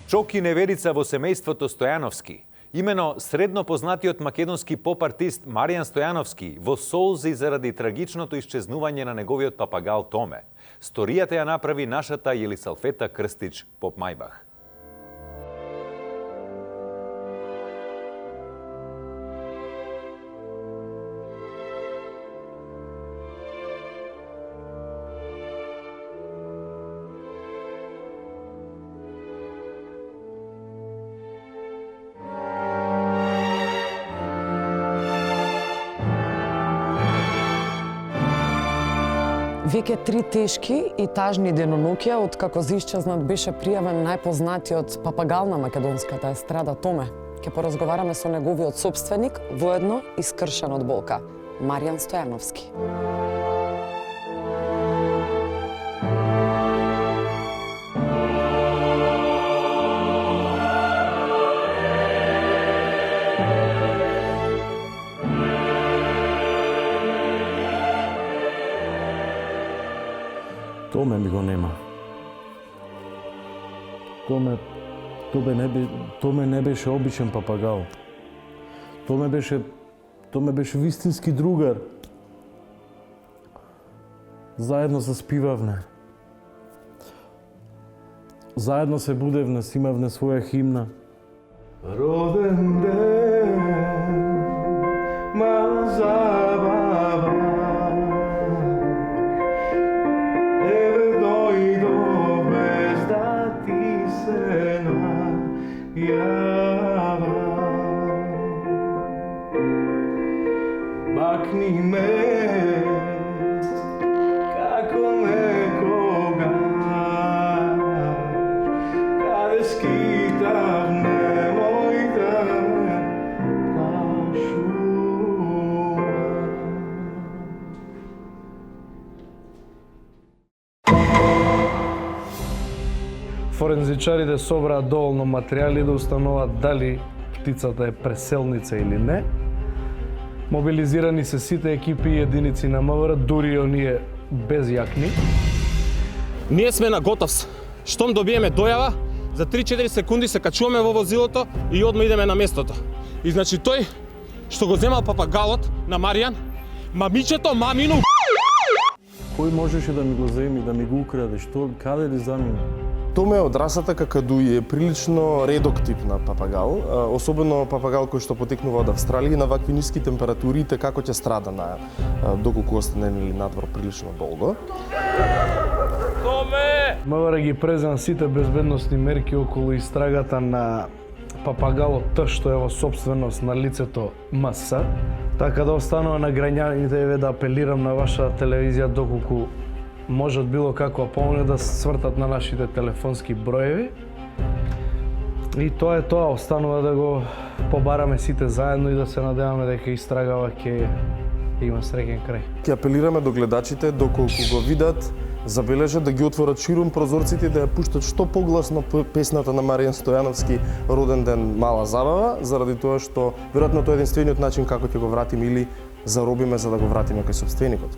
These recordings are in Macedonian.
Чок и неверица во семејството Стојановски. Имено средно познатиот македонски поп-артист Маријан Стојановски во солзи заради трагичното исчезнување на неговиот папагал Томе. Сторијата ја направи нашата Јелисалфета Крстич Поп Мајбах. Веќе 3 тешки и тажни деноноќја откако заисчезнат беше пријавен најпознатиот папагал на македонската естрада Томе. Ќе поразговараме со неговиот сопственик, воедно искршен од болка, Маријан Стојановски. Томе ми го нема. Томе не беше обичен папагал. Томе беше вистински другар. Заедно се спивавне. Заедно се будевне, имавне своја химна. Роден ден, мала забава. Бакни ме, како некогаш, каде скитав, немој да ме плашува. Форензичарите собраат доволно материјали да установат дали птицата е преселница или не. Мобилизирани се сите екипи и единици на МВР, дури и оние без јакни. Ние сме на готовс. Штом добиеме дојава, за 3-4 секунди се качуваме во возилото и одма идеме на местото. И значи тој што го земал папагалот на Маријан, мамичето мамину. Кој можеше да ми го земи, да ми го украде? Што, каде ли замина? Томе од расата какаду е прилично редок тип на папагал, особено папагал кој што потекнува од Австралија и на вакви ниски температури како ќе страда на доколку остане надвор прилично долго. Томе! МВР ги презна сите безбедносни мерки околу истрагата на папагалот Т што е во собственост на лицето МС. Така да останува на граѓаните да апелирам на вашата телевизија доколку можат било каква помош да свртат на нашите телефонски броеви. И тоа е тоа, останува да го побараме сите заедно и да се надеваме дека истрагава ќе има среќен крај. Ќе апелираме до гледачите доколку го видат, забележат да ги отворат ширум прозорците и да ја пуштат што погласно песната на Маријан Стојановски Роден ден, мала забава, заради тоа што веројатно тоа е единствениот начин како ќе го вратиме или заробиме за да го вратиме кај сопственикот.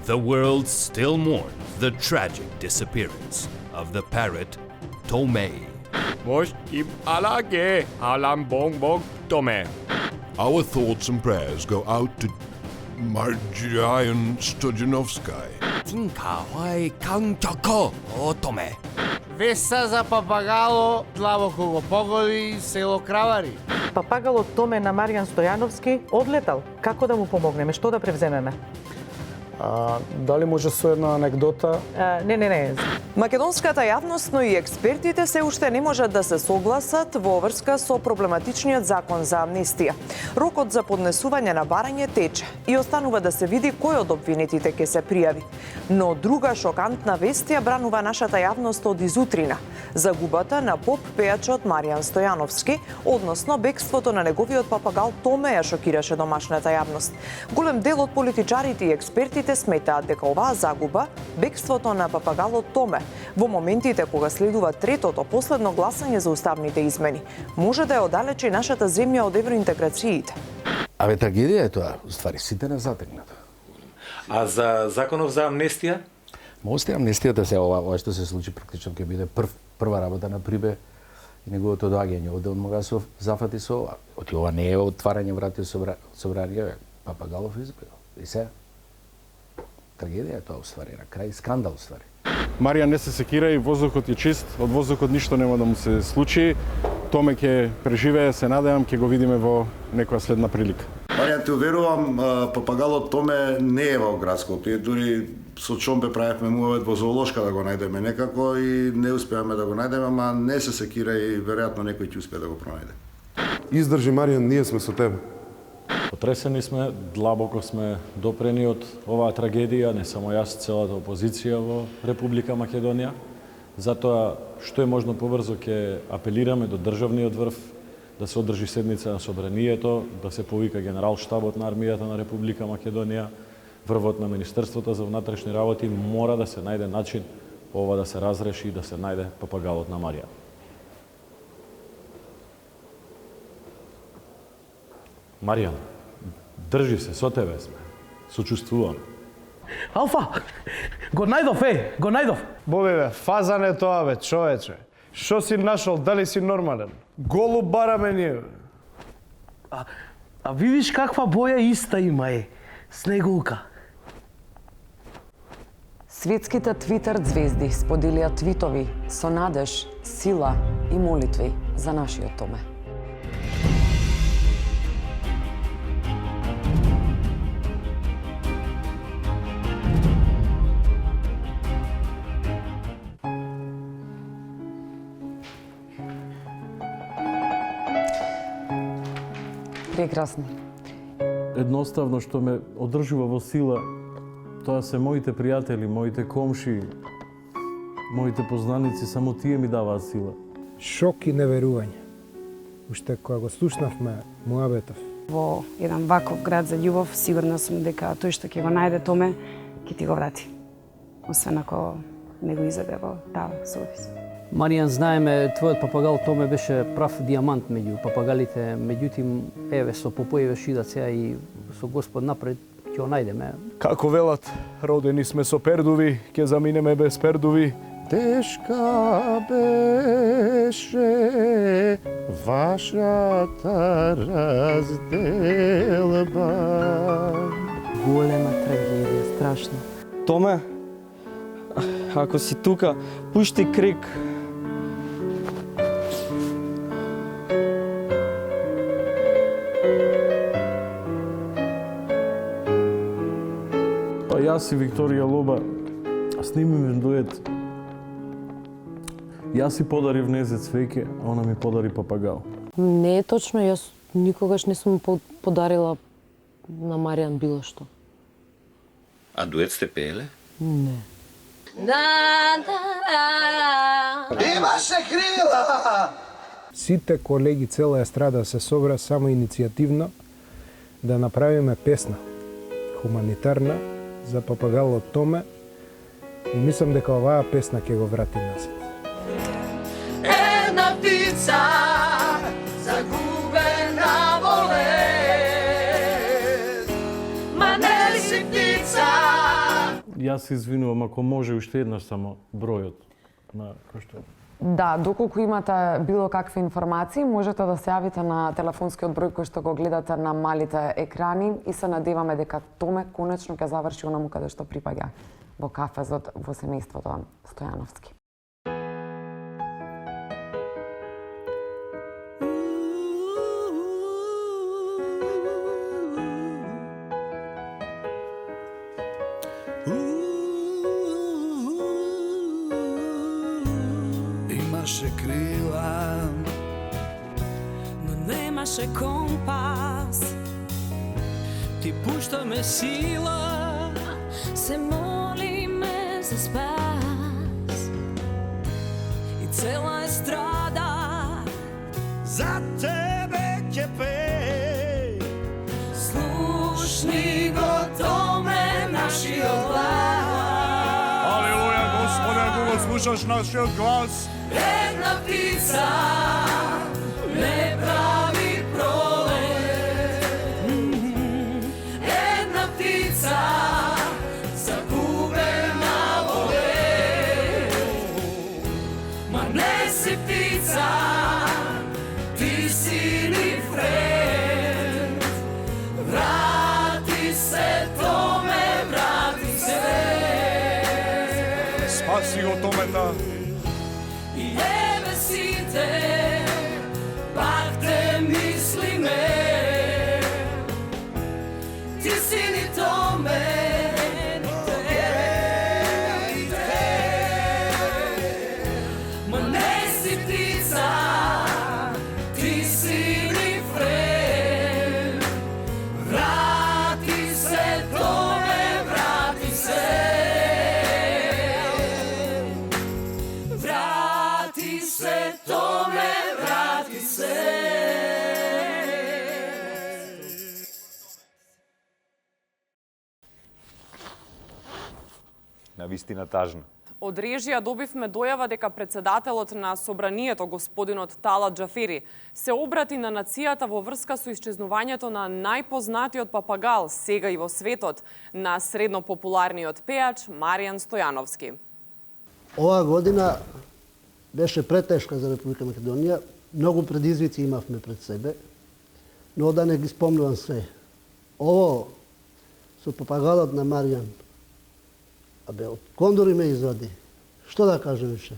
The world still mourns the tragic disappearance of the parrot Tome. Mosh im alage, alam bong bong Tome. Our thoughts and prayers go out to Marjan Stojanovsky. Tinka hoi kangtoko o Tome. Веста за папагало длабоко го погоди село Кравари. Папагалот Томе на Маријан Стојановски одлетал. Како да му помогнеме? Што да превземеме? Дали може со една анекдота? Не. Македонската јавност, но и експертите се уште не можат да се согласат во врска со проблематичниот закон за амнестија. Рокот за поднесување на барање тече и останува да се види кој од обвинетите ќе се пријави. Но друга шокантна вест ја бранува нашата јавност од изутрина. Загубата на поп пејачот Маријан Стојановски, односно бегството на неговиот папагал Томе ја шокираше домашната јавност. Голем дел од политичарите и експертите експертите сметаат дека оваа загуба, бегството на папагалот Томе, во моментите кога следува третото последно гласање за уставните измени, може да ја оддалечи нашата земја од евроинтеграциите. Абе, трагедија е тоа, ствари, сите не затегнат. А за законов за амнестија? Може амнестијата се ова што се случи практично ќе биде прва работа на Прибе и неговото доаѓање овде од мога се зафати со ова. Оти ова не е отварање врати од собрание, Папагалов избегал. И се трагедија е тоа уствари, на крај скандал уствари. Маријан не се секира и воздухот е чист, од воздухот ништо нема да му се случи. Томе ќе преживее, се надевам, ќе го видиме во некоја следна прилика. Маријан, те уверувам, папагалот Томе не е во градското. И дури со Чомбе правевме муавет во зоолошка да го најдеме некако и не успеаме да го најдеме, ама не се секира и веројатно некој ќе успее да го пронајде. Издржи, Маријан, ние сме со тебе. Потресени сме, длабоко сме допрени од оваа трагедија, не само јас, целата опозиција во Република Македонија. Затоа, што е можно побрзо, ќе апелираме до државниот врв да се одржи седница на собранието, да се повика генерал-штабот на армијата на Република Македонија, врвот на Министерството за внатрешни работи, мора да се најде начин ова да се разреши и да се најде папагалот на Маријан. Маријан, држи се, со тебе сме. Сочувствувам. Алфа, го најдов, го најдов. Бобе, фазан е тоа, бе, човече. Што си нашол, дали си нормален? Голуб бараме ние. А видиш каква боја иста има снегулка. Светските твитер звезди споделија твитови со надеж, сила и молитви за нашиот Томе. Прекрасно. Едноставно што ме одржува во сила, тоа се моите пријатели, моите комши, моите познаници, само тие ми даваат сила. Шок и неверување. Уште кога го слушнавме муабетов. Во еден ваков град за љубов, сигурна сум дека тој што ќе го најде Томе, ќе ти го врати. Освен ако не го изеде во таа совест. Маријан, знаеме, твојот папагал Томе беше прав дијамант меѓу папагалите, меѓутим, еве, со попојеве шидација и со Господ напред ќе го најдеме. Како велат, родени сме со пердуви, ќе заминеме без пердуви. Тешка беше вашата разделба. Голема трагедија, страшно. Томе, ако си тука, пушти крик. Па јас и Викторија Лоба снимиме дует. Јас си подарив незе цвеќе, а она ми подари папагал. Не е точно, јас никогаш не сум подарила на Маријан било што. А дует сте пееле? Не. Имаше крила! Сите колеги, цела естрада се собра само иницијативно да направиме песна хуманитарна за папагалот Томе и мислам дека оваа песна ќе го врати назад. Една птица загубена во лед, ма не си птица. Јас се извинувам, ако може уште еднаш само бројот на кој што. Да, доколку имате било какви информации, можете да се јавите на телефонскиот број кој што го гледате на малите екрани и се надеваме дека Томе конечно ќе заврши онаму каде што припаѓа, во кафезот во семејството Стојановски. Имаше крила, но немаше компас. Ти пуштаме сила, се молиме за спас. И цела естрада за тебе ќе пее. Слушни го Томе, нашиот слушаш нашиот глас. Една птица не прави пролет. Една птица загубена во лед. Ма не си птица, ти си ни френд. Врати се, Томе, врати се. Спаси го Томета. И еве сите, пак те мислиме. Ти си ни Томе, ни те. Ма не си птица, ти си ни френд. Врати се, Томе, врати се. Врати се, Томе, врати се. Навистина тажно. Од режија добивме дојава дека председателот на собранието, господинот Талат Џафери, се обрати на нацијата во врска со исчезнувањето на најпознатиот папагал сега и во светот, на средно популарниот пеач Маријан Стојановски. Ова година беше претешка за Република Македонија. Многу предизвици имавме пред себе, но да не ги спомнувам све. Ово со папагалот на Маријан, од кондори ме извади. Што да кажем више?